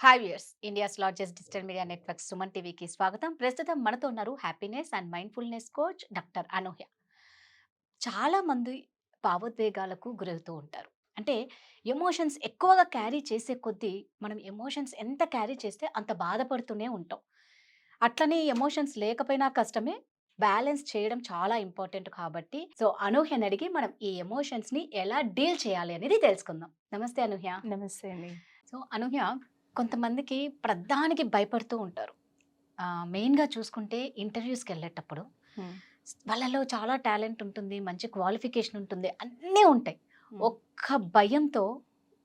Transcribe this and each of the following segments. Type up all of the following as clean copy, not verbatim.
Hi viewers, India's largest digital media network Suman టీవీకి స్వాగతం. ప్రస్తుతం మనతో ఉన్నారు happiness and mindfulness coach doctor Anuhya. చాలా మంది భావోద్వేగాలకు గురవుతూ ఉంటారు. అంటే ఎమోషన్స్ ఎక్కువగా క్యారీ చేసే కొద్దీ మనం ఎమోషన్స్ ఎంత క్యారీ చేస్తే అంత బాధపడుతూనే ఉంటాం. అట్లనే ఎమోషన్స్ లేకపోయినా కష్టమే. బ్యాలెన్స్ చేయడం చాలా ఇంపార్టెంట్ కాబట్టి అనూహ్యని అడిగి మనం ఈ ఎమోషన్స్‌ని ఎలా డీల్ చేయాలి అనేది తెలుసుకుందాం. నమస్తే అనూహ్య. నమస్తే అండి. అనూహ్య, కొంతమందికి ప్రతిదానికి భయపడుతూ ఉంటారు. మెయిన్‌గా చూసుకుంటే ఇంటర్వ్యూస్‌కెళ్ళేటప్పుడు హ్మ్. వాళ్ళలో చాలా టాలెంట్ ఉంటుంది. మంచి క్వాలిఫికేషన్ ఉంటుంది. అన్నీ ఉంటాయి. హ్మ్. ఒక్క భయంతో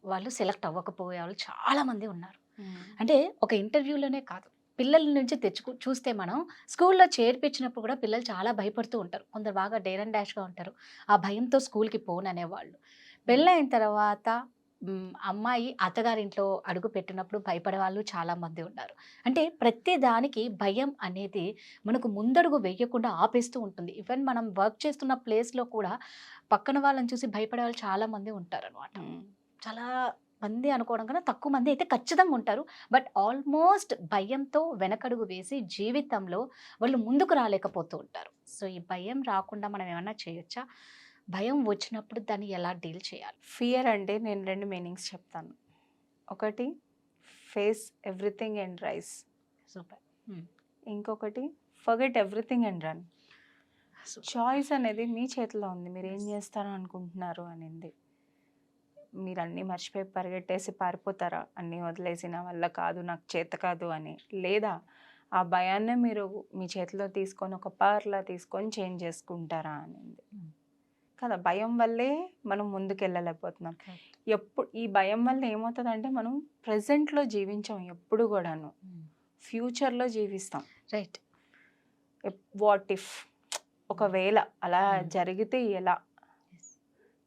వాళ్ళు సెలెక్ట్ అవ్వకపోయే వాళ్ళు చాలామంది ఉన్నారు. హ్మ్. అంటే ఒక ఇంటర్వ్యూలోనే కాదు, పిల్లల నుంచి చూస్తే మనం స్కూల్‌లో చేర్పించినప్పుడు కూడా పిల్లలు చాలా భయపడుతూ ఉంటారు. కొందరు బాగా డేర్ అండ్ డాష్‌గా ఉంటారు. ఆ భయంతో స్కూల్‌కి పోననేవాళ్ళు. హ్మ్. పెళ్ళైన తర్వాత అమ్మాయి అత్తగారింట్లో అడుగుపెట్టినప్పుడు భయపడేవాళ్ళు చాలామంది ఉన్నారు. అంటే ప్రతి దానికి భయం అనేది మనకు ముందడుగు వేయకుండా ఆపేస్తూ ఉంటుంది. ఈవెన్ మనం వర్క్ చేస్తున్న ప్లేస్‌లో కూడా పక్కన వాళ్ళని చూసి భయపడే వాళ్ళు చాలామంది ఉంటారనమాట. హ్మ్. చాలా మంది అనుకోవడం కన్నా తక్కువ మంది అయితే ఖచ్చితంగా ఉంటారు. బట్ ఆల్మోస్ట్ భయంతో వెనకడుగు వేసి జీవితంలో వాళ్ళు ముందుకు రాలేకపోతూ ఉంటారు. ఈ భయం రాకుండా మనం ఏమన్నా చేయొచ్చా? భయం వచ్చినప్పుడు దాన్ని ఎలా డీల్ చేయాలి? ఫియర్ అంటే నేను 2 మీనింగ్స్ చెప్తాను. ఒకటి face everything and rise. Super. Hmm. ఇంకొకటి forget everything and run. Super. Choice అనేది మీ చేతిలో ఉంది. మీరేం యెస్. చేస్తారు అనుకుంటున్నారు అనింది. మీరన్నీ మర్చిపోయి పరిగెట్టేసి పారిపోతారా? అన్నీ వదిలేసి నా వల్ల కాదు, నాకు చేత కాదు అని. లేదా ఆ భయాన్నే మీరు మీ చేతిలో తీసుకొని ఒక పవర్‌లా తీసుకొని చేంజ్ చేసుకుంటారా అనింది. హ్మ్. కదా! భయం వల్లే మనం ముందుకెళ్ళలేకపోతున్నాం. కరెక్ట్. ఈ భయం వల్ల ఏమవుతదంటే మనం ప్రెజెంట్‌లో జీవించం ఎప్పుడు గూడాను. హ్మ్. ఫ్యూచర్‌లో జీవిస్తాం. రైట్. వాట్ ఇఫ్ హ్మ్. ఒకవేళ అలా హ్మ్. జరిగితే ఎలా? యెస్.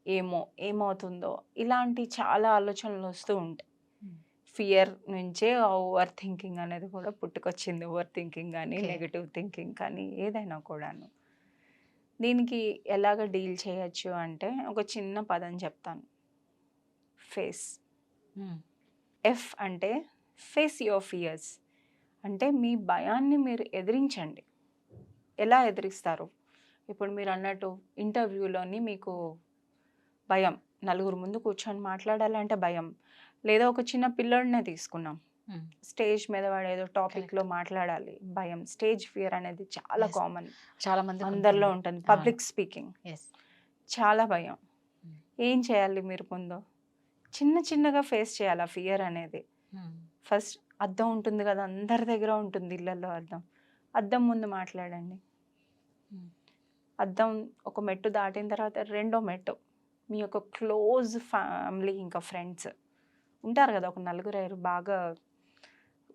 ఏమో? ఏమవుతుందో? ఇలాంటి చాలా ఆలోచనలొస్తూ ఉంటాయి. హ్మ్. ఫియర్ నుంచే ఓవర్ థింకింగ్ అనేది కూడా పుట్టుకొచ్చింది. ఓవర్ థింకింగ్ గానీ, ఓకే. నెగెటివ్ థింకింగ్ కానీ ఏదైనా కూడాను. దీనికి ఎలాగ డీల్ చేయొచ్చు అంటే ఒక చిన్న పదం చెప్తాను. ఫేస్. హ్మ్. ఎఫ్ అంటే ఫేస్ యువర్ ఫియర్స్. అంటే మీ భయాన్ని మీరు ఎదిరించండి. ఎలా ఎదిరిస్తారు? ఇప్పుడు మీరన్నట్టు ఇంటర్వ్యూలోని మీకు భయం. నలుగురు ముందు కూర్చొని మాట్లాడాలంటే భయం. లేదా ఒక చిన్న పిల్లోడినే తీసుకున్నాం. హ్మ్. స్టేజ్ మీద వాడేదో టాపిక్‌లో కరెక్ట్. మాట్లాడాలి. భయం. స్టేజ్ ఫియర్ అనేది చాలా యెస్. కామన్. చాలా మందికుంటుంది. అందరిలో ఉంటుంది. అవును. Public speaking. యెస్. చాలా భయం. హ్మ్. ఏం చేయాలి మీరు ముందు? చిన్న చిన్నగా ఫేస్ చేయాలి ఆ ఫియర్ అనేది. హ్మ్. ఫస్ట్ అద్దం ఉంటుంది గదా! అందరి దగ్గర ఉంటుంది ఇళ్లల్లో అద్దం. అద్దం ముందు మాట్లాడండి. హ్మ్. అద్దం ఒక మెట్టు దాటిన తర్వాత రెండో మెట్టు. మీ యొక్క క్లోజ్ ఫ్యామిలీ ఇంకా ఫ్రెండ్స్ ఉంటారు గదా! ఒక నలుగురైదుగురు బాగా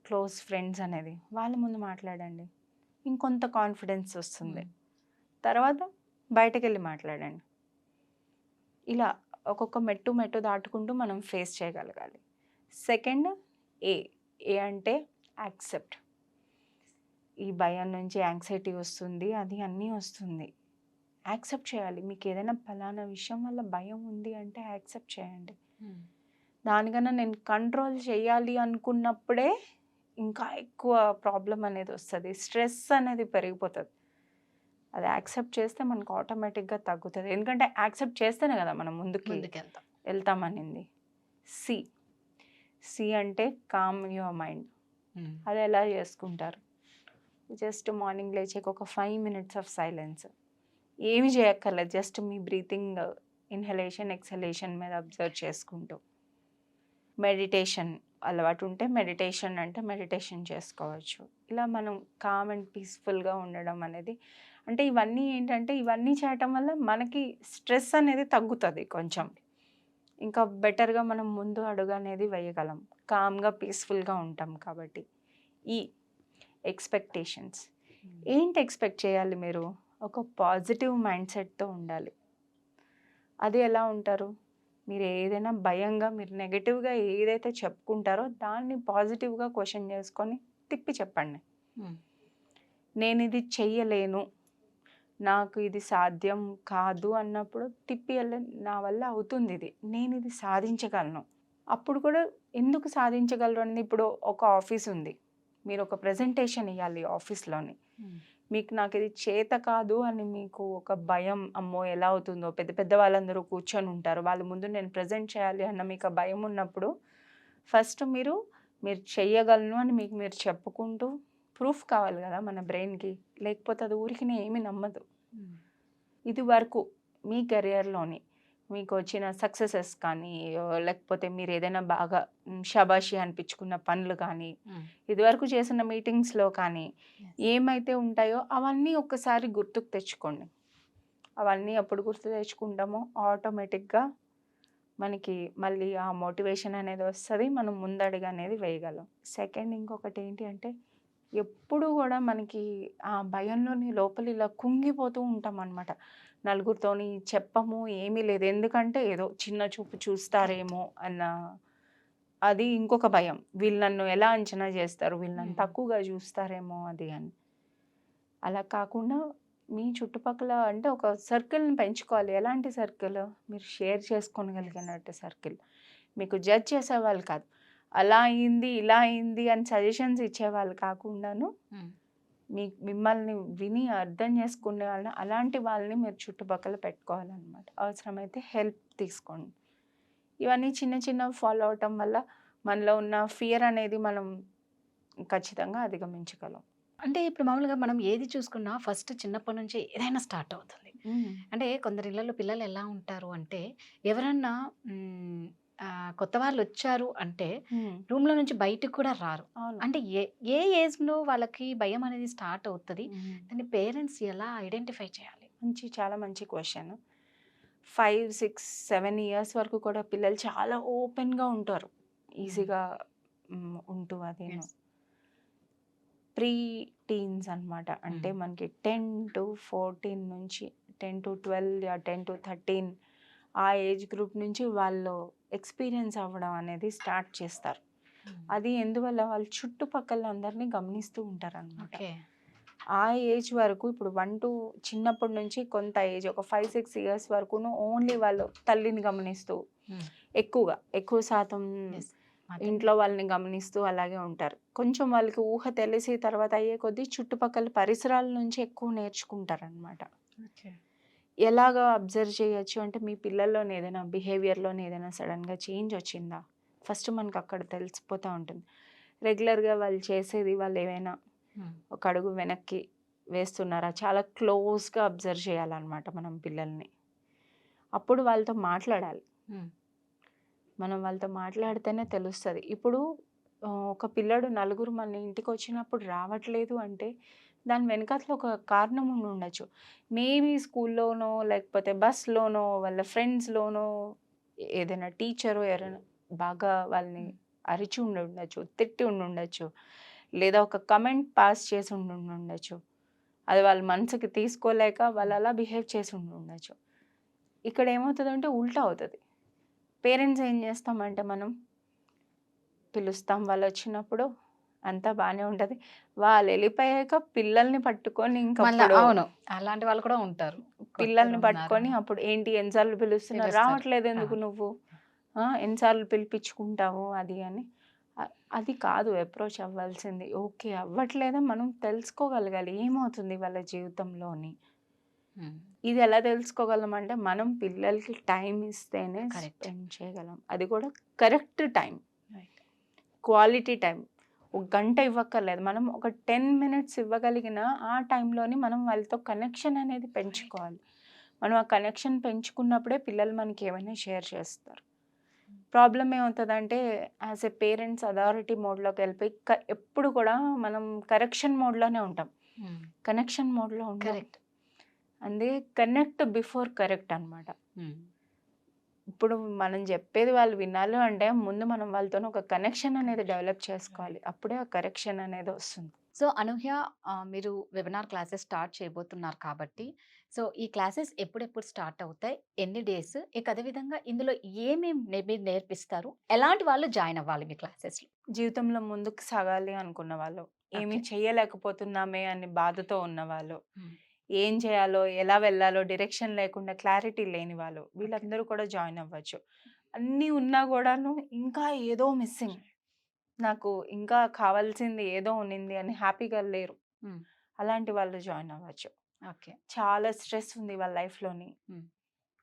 క్లోజ్ ఫ్రెండ్స్ అనేది. వాళ్ళ ముందు మాట్లాడండి. ఇంకొంత కాన్ఫిడెన్స్ వస్తుంది. హ్మ్. తర్వాత బయటకెళ్ళి మాట్లాడండి. ఇలా ఒక్కొక్క మెట్టు మెట్టు దాటుకుంటూ మనం ఫేస్ చేయగలగాలి. సెకండ్ ఏ. ఏ అంటే యాక్సెప్ట్. ఈ భయం నుంచి యాంక్సైటీ వస్తుంది. అది అన్నీ వస్తుంది. యాక్సెప్ట్ చేయాలి. మీకేదైనా పలానా విషయం వల్ల భయం ఉంది అంటే యాక్సెప్ట్ చేయండి. హ్మ్. దానికన్నా నేను కంట్రోల్ చేయాలి అనుకున్నప్పుడే ఇంకా ఎక్కువ ప్రాబ్లమ్ అనేది వస్తది. స్ట్రెస్ అనేది పెరిగిపోతది. అది యాక్సెప్ట్ చేస్తే మనకు ఆటోమేటిక్‌గా తగ్గుతది. ఎందుకంటే యాక్సెప్ట్ చేస్తేనే కదా మనం ముందుకి ముందుకెళ్తాం. వెళ్తామనింది. సి. సి అంటే కామ్ యువర్ మైండ్. హ్మ్. అది ఎలా చేసుకుంటారు? జస్ట్ మార్నింగ్ లేచాక ఒక 5 మినిట్స్ ఆఫ్ సైలెన్స్. ఏమి చేయక్కర్లేదు. జస్ట్ మీ బ్రీతింగ్ ఇన్‌హలేషన్, ఎక్స్‌హలేషన్ మీద అబ్జర్వ్ చేసుకుంటూ. మెడిటేషన్ అలవాటు ఉంటే మెడిటేషన్ అంటే మెడిటేషన్ చేసుకోవచ్చు. ఇలా మనం కామ్ అండ్ పీస్‌ఫుల్‌గా ఉండడం అనేది అంటే ఇవన్నీ ఏంటంటే ఇవన్నీ చేయటం వల్ల మనకి స్ట్రెస్ అనేది తగ్గుతది కొంచెం. ఇంకా బెటర్‌గా మనం ముందు అడుగనేది వేయగలం. కామ్‌గా, పీస్‌ఫుల్‌గా ఉంటాం కాబట్టి. ఈ ఎక్స్‌పెక్టేషన్స్. హ్మ్. ఏంటి ఎక్స్‌పెక్ట్ చేయాలి మీరు? ఒక పాజిటివ్ మైండ్ సెట్‌తో ఉండాలి. అది ఎలా ఉంటారు? మీరు ఏదైనా భయంగా మీరు నెగెటివ్‌గా ఏదైతే చెప్పుకుంటారో దాన్ని పాజిటివ్‌గా క్వెషన్ చేసుకొని తిప్పి చెప్పండి. హ్మ్. నేనిది చెయ్యలేను. నాకు ఇది సాధ్యం కాదు అన్నప్పుడు తిప్పి నా వల్ల అవుతుందిది. నేనిది సాధించగలను. అప్పుడు కూడా ఎందుకు సాధించగలరు అనేది, ఇప్పుడు ఒక ఆఫీస్ ఉంది, మీరు ఒక ప్రెజెంటేషన్ ఇవ్వాలి ఆఫీస్లోని, మీకు నాకు ఇది చేత కాదు అని మీకు ఒక భయం, అమ్మో ఎలా అవుతుందో, పెద్ద పెద్ద వాళ్ళందరూ కూర్చొని ఉంటారు, వాళ్ళ ముందు నేను ప్రజెంట్ చేయాలి అన్న మీకు ఆ భయం ఉన్నప్పుడు ఫస్ట్ మీరు చెయ్యగలను అని మీకు మీరు చెప్పుకుంటూ ప్రూఫ్ కావాలి కదా మన బ్రెయిన్కి, లేకపోతే అది ఊరికి ఏమీ నమ్మదు. ఇది వరకు మీ కెరియర్లోని మీకు వచ్చిన సక్సెసెస్ కానీ, లేకపోతే మీరు ఏదైనా బాగా షాబాషి అనిపించుకున్న పనులు కానీ, ఇదివరకు చేసిన మీటింగ్స్లో కానీ ఏమైతే ఉంటాయో అవన్నీ ఒక్కసారి గుర్తుకు తెచ్చుకోండి. అవన్నీ ఎప్పుడు గుర్తు తెచ్చుకుంటామో ఆటోమేటిక్గా మనకి మళ్ళీ ఆ మోటివేషన్ అనేది వస్తుంది, మనం ముందడుగు అనేది వేయగలం. సెకండ్ ఇంకొకటి ఏంటి అంటే, ఎప్పుడు కూడా మనకి ఆ భయంలోని లోపల ఇలా కుంగిపోతూ ఉంటాం అనమాట. నలుగురితోని చెప్పము, ఏమీ లేదు, ఎందుకంటే ఏదో చిన్న చూపు చూస్తారేమో అన్న అది ఇంకొక భయం. వీళ్ళు నన్ను ఎలా అంచనా చేస్తారు, వీళ్ళు నన్ను తక్కువగా చూస్తారేమో అది అని. అలా కాకుండా మీ చుట్టుపక్కల అంటే ఒక సర్కిల్ని పెంచుకోవాలి. ఎలాంటి సర్కిల్? మీరు షేర్ చేసుకోగలిగినట్టు సర్కిల్. మీకు జడ్జ్ చేసేవాళ్ళు కాదు, అలా అయింది ఇలా అయింది అని సజెషన్స్ ఇచ్చేవాళ్ళు కాకుండాను, మిమ్మల్ని విని అర్థం చేసుకునే వాళ్ళని, అలాంటి వాళ్ళని మీరు చుట్టుపక్కల పెట్టుకోవాలన్నమాట. అవసరమైతే హెల్ప్ తీసుకోండి. ఇవన్నీ చిన్న చిన్న ఫాలో అవటం వల్ల మనలో ఉన్న ఫియర్ అనేది మనం ఖచ్చితంగా అధిగమించగలం. అంటే ఇప్పుడు మామూలుగా మనం ఏది చూసుకున్నా ఫస్ట్ చిన్నప్పటి నుంచి ఏదైనా స్టార్ట్ అవుతుంది. అంటే కొందరి ఇళ్ళలో పిల్లలు ఎలా ఉంటారు అంటే, ఎవరన్నా కొత్త వాళ్ళు వచ్చారు అంటే రూమ్లో నుంచి బయటకు కూడా రారు. అవును. అంటే ఏ ఏజ్లో వాళ్ళకి భయం అనేది స్టార్ట్ అవుతుంది, దాన్ని పేరెంట్స్ ఎలా ఐడెంటిఫై చేయాలి? చాలా మంచి క్వశ్చన్. 5, 6, 7 ఇయర్స్ వరకు కూడా పిల్లలు చాలా ఓపెన్గా ఉంటారు, ఈజీగా ఉంటూ. అది ప్రీ టీన్స్ అనమాట. అంటే మనకి 10 to 14 నుంచి 10 to 12 10 to 13 ఆ ఏజ్ గ్రూప్ నుంచి వాళ్ళు ఎక్స్పీరియన్స్ అవ్వడం అనేది స్టార్ట్ చేస్తారు. అది ఎందువల్ల వాళ్ళు చుట్టుపక్కల అందరినీ గమనిస్తూ ఉంటారు అనమాట. ఆ ఏజ్ వరకు ఇప్పుడు 1 to చిన్నప్పటి నుంచి కొంత ఏజ్ ఒక 5-6 ఇయర్స్ వరకును ఓన్లీ వాళ్ళు తల్లిని గమనిస్తూ ఎక్కువ శాతం ఇంట్లో వాళ్ళని గమనిస్తూ అలాగే ఉంటారు. కొంచెం వాళ్ళకి ఊహ తెలిసి తర్వాత అయ్యే కొద్దీ చుట్టుపక్కల పరిసరాల నుంచి ఎక్కువ నేర్చుకుంటారనమాట. ఎలాగా అబ్జర్వ్ చేయొచ్చు అంటే, మీ పిల్లల్లోని ఏదైనా బిహేవియర్లోని ఏదైనా సడన్గా చేంజ్ వచ్చిందా, ఫస్ట్ మనకు అక్కడ తెలిసిపోతూ ఉంటుంది. రెగ్యులర్గా వాళ్ళు చేసేది, వాళ్ళు ఏమైనా ఒక అడుగు వెనక్కి వేస్తున్నారా, చాలా క్లోజ్గా అబ్జర్వ్ చేయాలన్నమాట మనం పిల్లల్ని. అప్పుడు వాళ్ళతో మాట్లాడాలి. మనం వాళ్ళతో మాట్లాడితేనే తెలుస్తుంది. ఇప్పుడు ఒక పిల్లడు నలుగురు మన ఇంటికి వచ్చినప్పుడు రావట్లేదు అంటే దాని వెనకాతలో ఒక కారణం ఉండి ఉండొచ్చు. మేబీ స్కూల్లోనో లేకపోతే బస్లోనో వాళ్ళ ఫ్రెండ్స్లోనో ఏదైనా టీచరు ఎవరైనా బాగా వాళ్ళని అరిచి ఉండి ఉండొచ్చు, తిట్టి ఉండి ఉండొచ్చు, లేదా ఒక కమెంట్ పాస్ చేసి ఉండి ఉండొచ్చు. అది వాళ్ళ మనసుకి తీసుకోలేక వాళ్ళు అలా బిహేవ్ చేసి ఉండి ఉండొచ్చు. ఇక్కడ ఏమవుతుందంటే ఉల్టా అవుతుంది. పేరెంట్స్ ఏం చేస్తామంటే, మనం పిలుస్తాం, వాళ్ళు వచ్చినప్పుడు అంతా బాగానే ఉంటుంది, వాళ్ళు వెళ్ళిపోయాక పిల్లల్ని పట్టుకొని అవును, అలాంటి వాళ్ళు కూడా ఉంటారు. పిల్లల్ని పట్టుకొని అప్పుడు ఏంటి ఎన్నిసార్లు పిలుస్తున్నారు, రావట్లేదు ఎందుకు నువ్వు, ఎన్నిసార్లు పిలిపించుకుంటావు అది అని. అది కాదు అప్రోచ్ అవ్వాల్సింది. ఓకే అవ్వట్లేదా, మనం తెలుసుకోగలగాలి ఏమవుతుంది వాళ్ళ జీవితంలోని. ఇది ఎలా తెలుసుకోగలం అంటే, మనం పిల్లలకి టైం ఇస్తేనే స్పెండ్ చేయగలం. అది కూడా కరెక్ట్ టైం, క్వాలిటీ టైం. ఒక గంట ఇవ్వక్కర్లేదు, మనం ఒక 10 minutes ఇవ్వగలిగిన ఆ టైంలోని మనం వాళ్ళతో కనెక్షన్ అనేది పెంచుకోవాలి. మనం ఆ కనెక్షన్ పెంచుకున్నప్పుడే పిల్లలు మనకి ఏమైనా షేర్ చేస్తారు. ప్రాబ్లం ఏమవుతుందంటే, యాజ్ ఎ పేరెంట్స్ అథారిటీ మోడ్లోకి వెళ్ళిపోయి ఎప్పుడు కూడా మనం కరెక్షన్ మోడ్లోనే ఉంటాం, కనెక్షన్ మోడ్లో ఉంటాం. కరెక్ట్, అందే కనెక్ట్ బిఫోర్ కరెక్ట్ అనమాట. ఇప్పుడు మనం చెప్పేది వాళ్ళు వినాలి అంటే ముందు మనం వాళ్ళతో ఒక కనెక్షన్ అనేది డెవలప్ చేసుకోవాలి, అప్పుడే ఆ కరెక్షన్ అనేది వస్తుంది. సో అనూహ్య, మీరు వెబినార్ క్లాసెస్ స్టార్ట్ చేయబోతున్నారు కాబట్టి, సో ఈ క్లాసెస్ ఎప్పుడెప్పుడు స్టార్ట్ అవుతాయి, ఎన్ని డేస్, ఇక అదేవిధంగా ఇందులో ఏమేమి మీరు నేర్పిస్తారు, ఎలాంటి వాళ్ళు జాయిన్ అవ్వాలి మీ క్లాసెస్లో? జీవితంలో ముందుకు సాగాలి అనుకున్న వాళ్ళు, ఏమీ చేయలేకపోతున్నామే అని బాధతో ఉన్నవాళ్ళు, ఏం చేయాలో ఎలా వెళ్ళాలో డైరెక్షన్ లేకుండా క్లారిటీ లేని వాళ్ళు, వీళ్ళందరూ కూడా జాయిన్ అవ్వచ్చు. అన్నీ ఉన్నా కూడాను ఇంకా ఏదో మిస్సింగ్. నాకు ఇంకా కావాల్సింది ఏదో ఉన్నింది అని హ్యాపీగా లేరు. హ్మ్. అలాంటి వాళ్ళు జాయిన్ అవ్వచ్చు. ఓకే. చాలా స్ట్రెస్ ఉంది వాళ్ళ లైఫ్‌లోని. హ్మ్.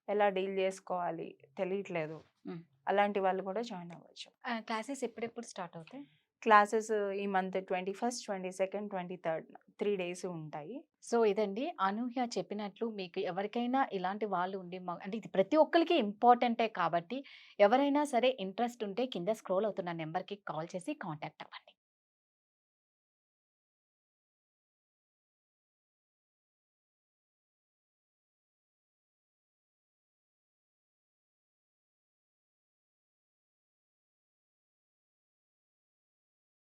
ఎలా డీల్ చేసుకోవాలి తెలియట్లేదు. హ్మ్. అలాంటి వాళ్ళు కూడా జాయిన్ అవ్వచ్చు. క్లాసెస్ ఎప్పుడెప్పుడు స్టార్ట్ అవుతాయి? క్లాసెస్ ఈ మంత్ 21, 22, 23 3 డేస్ ఉంటాయి. సో ఇదండి అనూహ్య చెప్పినట్లు మీకు ఎవరికైనా ఇలాంటి వాళ్ళు ఉండి అంటే ఇది ప్రతి ఒక్కరికి ఇంపార్టెంటే కాబట్టి ఎవరైనా సరే ఇంట్రెస్ట్ ఉంటే కింద స్క్రోల్ అవుతున్న నెంబర్‌కి కాల్ చేసి కాంటాక్ట్ అవ్వండి.